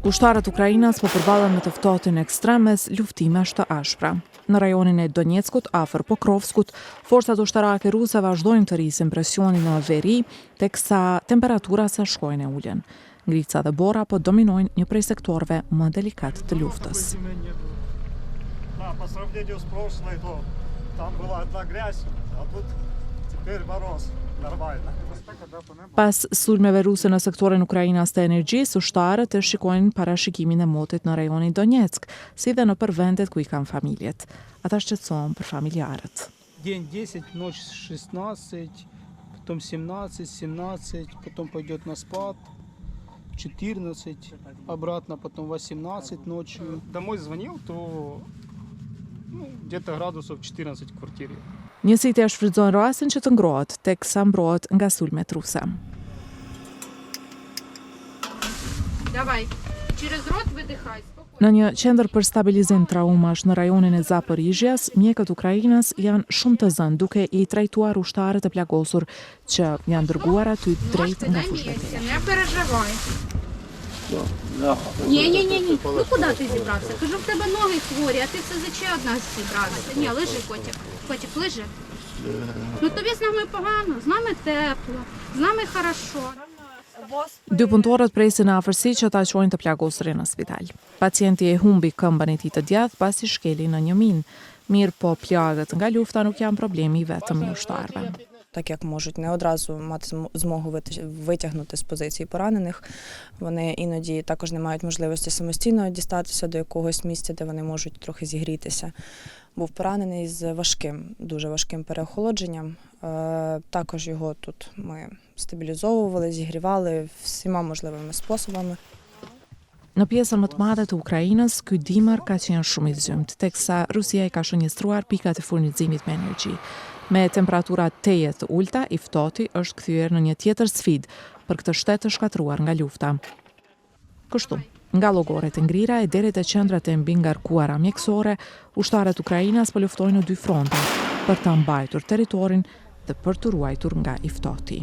Ushtarët Ukrainas po përballen me të ftohtin ekstrem mes luftimesh të ashpra. Në rajonin e Donjeckut, afër Pokrovskut, forcat ushtarake ruse vazhdojnë të rrisin presionin në veri, teksa temperaturat sa shkojnë e ulen. Ngrica dhe bora po dominojnë një prej sektorëve më delikat të luftës. Pas sulmeve ruse në sektorin Ukrainas të energjisë, ushtarët e shikojnë parashikimin e motit në rajonin Donjeck, si dhe në vendet ku I kanë familjet. Ata shqetësohen për familjarët. День 10, ночь 16, потом 17, потом пойдет на спад, 14, обратно потом 18 ночью. Домой звонил, то где-то градусов 14 в квартире. Njësit e shfrytëzojnë rastin që të ngrohet, teksa mbrohet nga sulmet ruse. Në një qendër për stabilizim traumash në rajonin e Zaporizhjas, mjekët Ukrainas janë shumë të zënë duke I trajtuar ushtarët e plagosur që janë dërguar aty drejt nga fushbeti. Ні. Ну куди ти зібрався? Кажу, в тебе ноги хворі, а ти все за ще одна зібрався. Ні, лежи, котик. Котик, лежи. Ну тобі з нами погано, з нами тепло, з нами хорошо. Dy punëtorët presin në afërsi që ta qojnë të plagosurin në spital. Pacienti e humbi këmbën e tij të djathtë pasi shkeli në një minë. Mirë po plagët nga lufta nuk janë problemi vetëm I ushtarëve. Так як можуть не одразу мати змогу витягнути з позиції поранених, вони іноді також не мають можливості самостійно дістатися до якогось місця, де вони можуть трохи зігрітися. Був поранений з дуже важким переохолодженням. Також його тут ми стабілізовували, зігрівали всіма можливими способами. Në pjesën më të madhe të Ukrainës, ky dimër ka qenë shumë I zymt, teksa Rusia I ka shënjestruar pikat e furnizimit me energji. Me temperatura teje të ulta, I ftohti është kthyer në një tjetër sfidë për këtë shtet të shkatruar nga lufta. Kështu, nga llogoret e ngrira e deri te qendrat e mbi ngarkuara mjekësore, ushtarët Ukrainas po luftojnë në dy fronte për ta mbajtur territorin dhe për të ruajtur nga I ftohti.